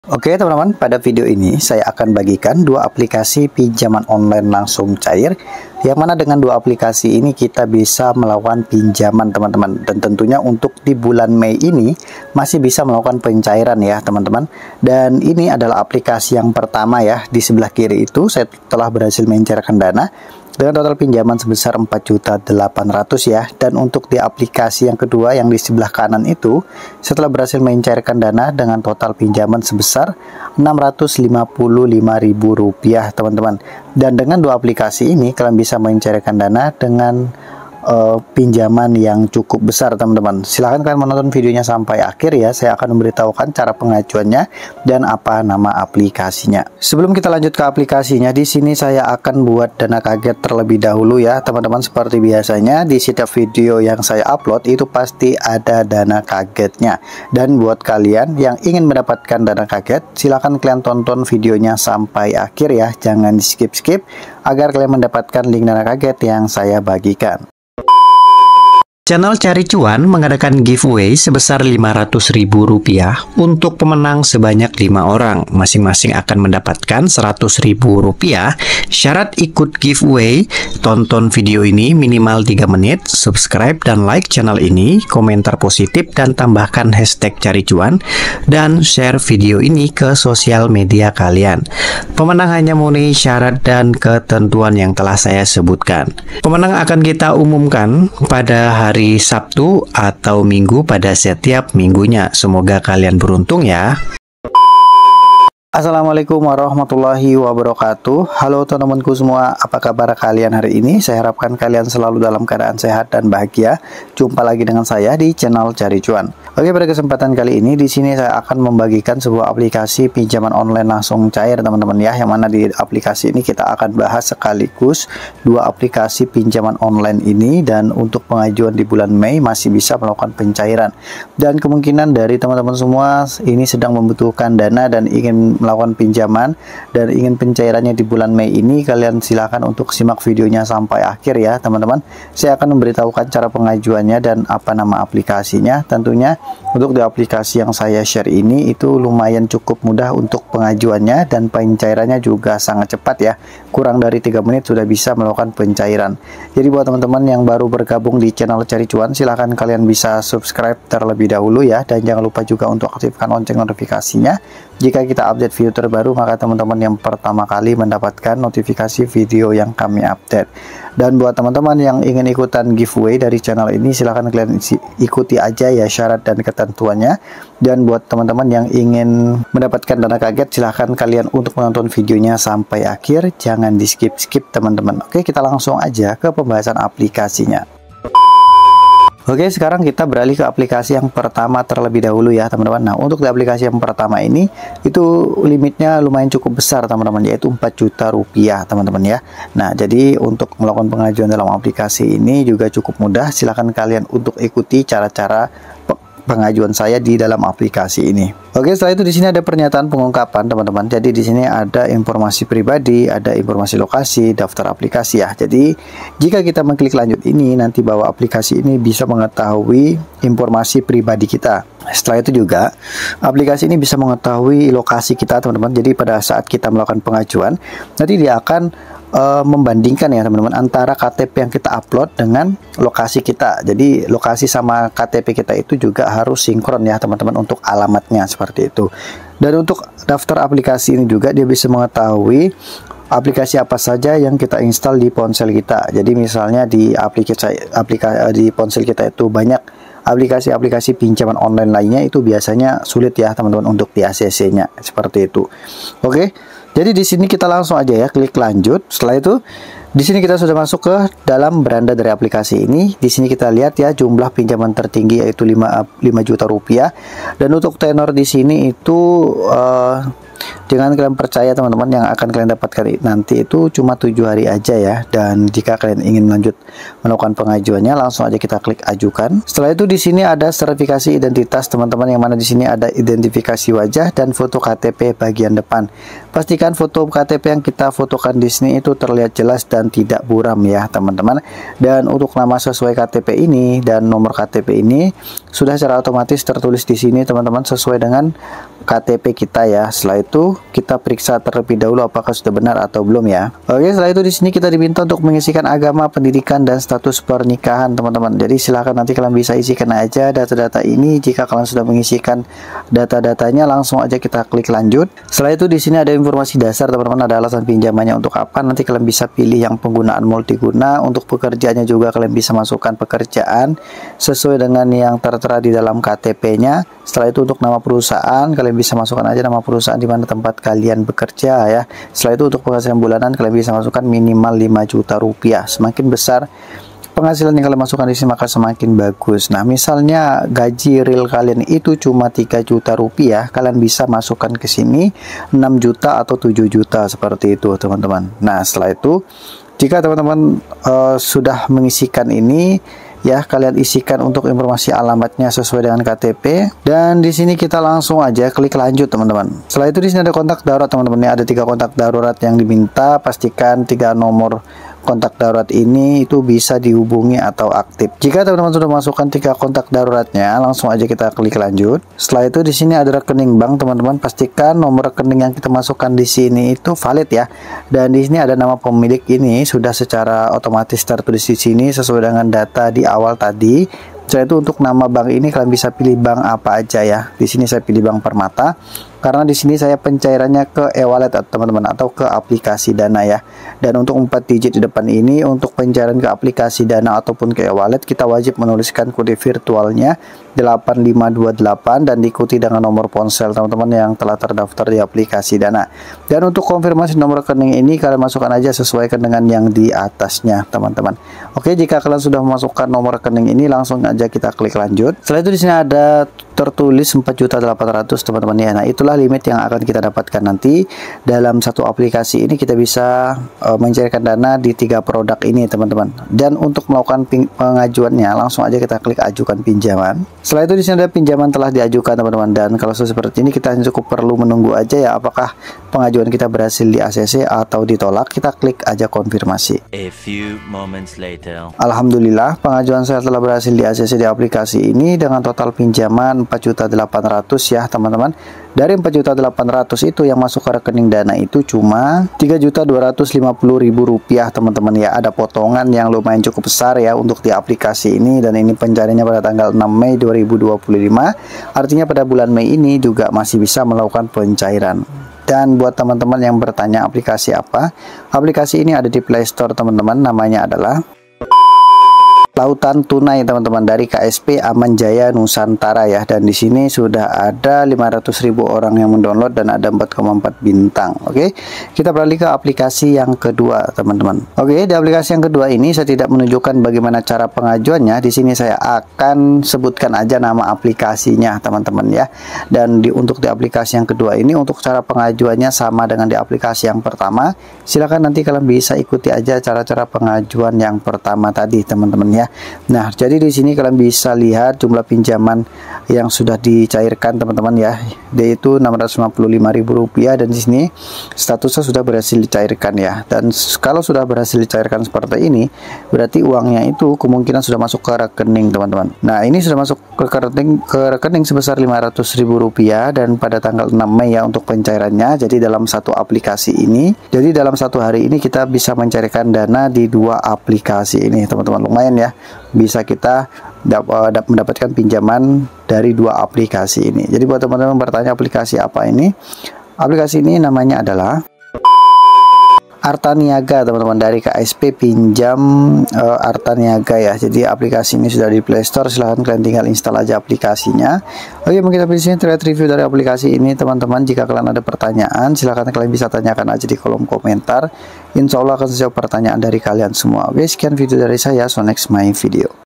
Oke teman-teman, pada video ini saya akan bagikan dua aplikasi pinjaman online langsung cair, yang mana dengan dua aplikasi ini kita bisa melakukan pinjaman teman-teman. Dan tentunya untuk di bulan Mei ini masih bisa melakukan pencairan ya teman-teman. Dan ini adalah aplikasi yang pertama ya, di sebelah kiri itu saya telah berhasil mencairkan dana dengan total pinjaman sebesar 4.800.000 ya. Dan untuk di aplikasi yang kedua yang di sebelah kanan itu, setelah berhasil mencairkan dana dengan total pinjaman sebesar Rp655.000 teman-teman. Dan dengan dua aplikasi ini kalian bisa mencairkan dana dengan pinjaman yang cukup besar teman-teman. Silahkan kalian menonton videonya sampai akhir ya. Saya akan memberitahukan cara pengajuannya dan apa nama aplikasinya. Sebelum kita lanjut ke aplikasinya, di sini saya akan buat dana kaget terlebih dahulu ya teman-teman. Seperti biasanya di setiap video yang saya upload itu pasti ada dana kagetnya. Dan buat kalian yang ingin mendapatkan dana kaget, silahkan kalian tonton videonya sampai akhir ya. Jangan di skip-skip agar kalian mendapatkan link dana kaget yang saya bagikan. Channel Cari Cuan mengadakan giveaway sebesar Rp500.000 untuk pemenang sebanyak 5 orang. Masing-masing akan mendapatkan Rp100.000. Syarat ikut giveaway, tonton video ini minimal 3 menit, subscribe dan like channel ini, komentar positif dan tambahkan hashtag Cari Cuan, dan share video ini ke sosial media kalian. Pemenang hanya memenuhi syarat dan ketentuan yang telah saya sebutkan. Pemenang akan kita umumkan pada hari Sabtu atau Minggu pada setiap minggunya. Semoga kalian beruntung ya. Assalamualaikum warahmatullahi wabarakatuh. Halo teman-temanku semua, apa kabar kalian hari ini? Saya harapkan kalian selalu dalam keadaan sehat dan bahagia. Jumpa lagi dengan saya di channel Cari Cuan. Oke, pada kesempatan kali ini di sini saya akan membagikan sebuah aplikasi pinjaman online langsung cair teman-teman ya. Yang mana di aplikasi ini kita akan bahas sekaligus dua aplikasi pinjaman online ini, dan untuk pengajuan di bulan Mei masih bisa melakukan pencairan. Dan kemungkinan dari teman-teman semua ini sedang membutuhkan dana dan ingin melakukan pinjaman dan ingin pencairannya di bulan Mei ini, kalian silakan untuk simak videonya sampai akhir ya teman-teman. Saya akan memberitahukan cara pengajuannya dan apa nama aplikasinya. Tentunya untuk di aplikasi yang saya share ini itu lumayan cukup mudah untuk pengajuannya, dan pencairannya juga sangat cepat ya. Kurang dari 3 menit sudah bisa melakukan pencairan. Jadi buat teman-teman yang baru bergabung di channel Cari Cuan, silahkan kalian bisa subscribe terlebih dahulu ya, dan jangan lupa juga untuk aktifkan lonceng notifikasinya. Jika kita update video terbaru, maka teman-teman yang pertama kali mendapatkan notifikasi video yang kami update. Dan buat teman-teman yang ingin ikutan giveaway dari channel ini, silahkan kalian ikuti aja ya syarat dan ketentuannya. Dan buat teman-teman yang ingin mendapatkan dana kaget, silahkan kalian untuk menonton videonya sampai akhir. Jangan di skip-skip teman-teman. Oke, kita langsung aja ke pembahasan aplikasinya. Oke, sekarang kita beralih ke aplikasi yang pertama terlebih dahulu ya teman-teman. Nah, untuk di aplikasi yang pertama ini itu limitnya lumayan cukup besar teman-teman, yaitu Rp4.000.000 teman-teman ya. Nah, jadi untuk melakukan pengajuan dalam aplikasi ini juga cukup mudah. Silahkan kalian untuk ikuti cara-cara pengajuan saya di dalam aplikasi ini. Oke, setelah itu di sini ada pernyataan pengungkapan teman-teman. Jadi di sini ada informasi pribadi, ada informasi lokasi, daftar aplikasi ya. Jadi jika kita mengklik lanjut ini, nanti bahwa aplikasi ini bisa mengetahui informasi pribadi kita. Setelah itu juga aplikasi ini bisa mengetahui lokasi kita teman-teman. Jadi pada saat kita melakukan pengajuan, nanti dia akan membandingkan ya teman-teman antara KTP yang kita upload dengan lokasi kita. Jadi lokasi sama KTP kita itu juga harus sinkron ya teman-teman untuk alamatnya, seperti itu. Dan untuk daftar aplikasi ini juga dia bisa mengetahui aplikasi apa saja yang kita install di ponsel kita. Jadi misalnya di di ponsel kita itu banyak aplikasi-aplikasi pinjaman online lainnya, itu biasanya sulit ya teman-teman untuk di ACC-nya, seperti itu. Oke. Jadi di sini kita langsung aja ya klik lanjut. Setelah itu di sini kita sudah masuk ke dalam beranda dari aplikasi ini. Di sini kita lihat ya jumlah pinjaman tertinggi yaitu 5 juta rupiah. Dan untuk tenor di sini itu jangan kalian percaya teman-teman, yang akan kalian dapatkan nanti itu cuma 7 hari aja ya. Dan jika kalian ingin lanjut melakukan pengajuannya, langsung aja kita klik ajukan. Setelah itu di sini ada verifikasi identitas teman-teman, yang mana di sini ada identifikasi wajah dan foto KTP bagian depan. Pastikan foto KTP yang kita fotokan di sini itu terlihat jelas dan tidak buram ya teman-teman. Dan untuk nama sesuai KTP ini dan nomor KTP ini sudah secara otomatis tertulis di sini teman-teman, sesuai dengan KTP kita ya. Setelah itu kita periksa terlebih dahulu apakah sudah benar atau belum ya. Oke, setelah itu di sini kita diminta untuk mengisikan agama, pendidikan, dan status pernikahan teman-teman. Jadi silahkan nanti kalian bisa isikan aja data-data ini. Jika kalian sudah mengisikan data-datanya, langsung aja kita klik lanjut. Setelah itu di sini ada informasi dasar teman-teman, ada alasan pinjamannya untuk apa. Nanti kalian bisa pilih yang penggunaan multiguna. Untuk pekerjaannya juga kalian bisa masukkan pekerjaan sesuai dengan yang tertera di dalam KTP-nya. Setelah itu untuk nama perusahaan kalian bisa masukkan aja nama perusahaan di mana tempat kalian bekerja ya. Setelah itu untuk penghasilan bulanan kalian bisa masukkan minimal 5 juta rupiah. Semakin besar penghasilan yang kalian masukkan di sini maka semakin bagus. Nah, misalnya gaji real kalian itu cuma 3 juta rupiah, kalian bisa masukkan ke sini 6 juta atau 7 juta seperti itu teman-teman. Nah, setelah itu jika teman-teman sudah mengisikan ini ya, kalian isikan untuk informasi alamatnya sesuai dengan KTP, dan di sini kita langsung aja klik lanjut teman-teman. Setelah itu di sini ada kontak darurat teman-teman ya, ada 3 kontak darurat yang diminta. Pastikan 3 nomor kontak darurat ini itu bisa dihubungi atau aktif. Jika teman-teman sudah masukkan 3 kontak daruratnya, langsung aja kita klik lanjut. Setelah itu di sini ada rekening bank teman-teman. Pastikan nomor rekening yang kita masukkan di sini itu valid ya. Dan di sini ada nama pemilik, ini sudah secara otomatis tertulis di sini sesuai dengan data di awal tadi. Setelah itu untuk nama bank ini kalian bisa pilih bank apa aja ya. Di sini saya pilih Bank Permata karena di sini saya pencairannya ke e-wallet teman-teman atau ke aplikasi Dana ya. Dan untuk 4 digit di depan ini untuk pencairan ke aplikasi Dana ataupun ke e-wallet kita wajib menuliskan kode virtualnya 8528 dan diikuti dengan nomor ponsel teman-teman yang telah terdaftar di aplikasi Dana. Dan untuk konfirmasi nomor rekening ini kalian masukkan aja sesuaikan dengan yang di atasnya teman-teman. Oke, jika kalian sudah memasukkan nomor rekening ini langsung aja kita klik lanjut. Setelah itu di sini ada tertulis 4.800.000 teman-teman ya. Nah, itulah limit yang akan kita dapatkan nanti dalam satu aplikasi ini. Kita bisa mencairkan dana di 3 produk ini teman-teman. Dan untuk melakukan pengajuannya langsung aja kita klik ajukan pinjaman. Setelah itu di sini ada pinjaman telah diajukan teman-teman, dan kalau seperti ini kita cukup perlu menunggu aja ya apakah pengajuan kita berhasil di ACC atau ditolak. Kita klik aja konfirmasi. A few moments later. Alhamdulillah pengajuan saya telah berhasil di ACC di aplikasi ini dengan total pinjaman 4.800.000 ya teman-teman. Dari 4.800.000 itu yang masuk ke rekening Dana itu cuma 3.250.000 rupiah teman-teman ya. Ada potongan yang lumayan cukup besar ya untuk di aplikasi ini, dan ini pencariannya pada tanggal 6 Mei 2025. Artinya pada bulan Mei ini juga masih bisa melakukan pencairan. Dan buat teman-teman yang bertanya aplikasi apa, aplikasi ini ada di Play Store teman-teman, namanya adalah Lautan Tunai teman-teman dari KSP Aman Jaya Nusantara ya. Dan di sini sudah ada 500.000 orang yang mendownload dan ada 4,4 bintang. Oke, kita beralih ke aplikasi yang kedua teman-teman. Oke, di aplikasi yang kedua ini saya tidak menunjukkan bagaimana cara pengajuannya. Di sini saya akan sebutkan aja nama aplikasinya teman-teman ya. Dan untuk di aplikasi yang kedua ini untuk cara pengajuannya sama dengan di aplikasi yang pertama. Silakan nanti kalian bisa ikuti aja cara-cara pengajuan yang pertama tadi teman-teman ya. Nah, jadi di sini kalian bisa lihat jumlah pinjaman yang sudah dicairkan teman-teman ya, yaitu Rp655.000, dan di sini statusnya sudah berhasil dicairkan ya. Dan kalau sudah berhasil dicairkan seperti ini, berarti uangnya itu kemungkinan sudah masuk ke rekening teman-teman. Nah, ini sudah masuk ke rekening sebesar Rp500.000 dan pada tanggal 6 Mei ya untuk pencairannya. Jadi dalam satu aplikasi ini, jadi dalam satu hari ini kita bisa mencairkan dana di 2 aplikasi ini teman-teman. Lumayan ya, bisa kita mendapatkan pinjaman dari 2 aplikasi ini. Jadi buat teman-teman bertanya aplikasi apa ini, aplikasi ini namanya adalah Arta Niaga teman-teman, dari KSP Pinjam Arta Niaga ya. Jadi aplikasi ini sudah di Play Store, silahkan kalian tinggal install aja aplikasinya. Oke, mungkin sampai di sini terlihat review dari aplikasi ini teman-teman. Jika kalian ada pertanyaan, silahkan kalian bisa tanyakan aja di kolom komentar. Insya Allah akan sejauh pertanyaan dari kalian semua. Oke, sekian video dari saya. So next my video.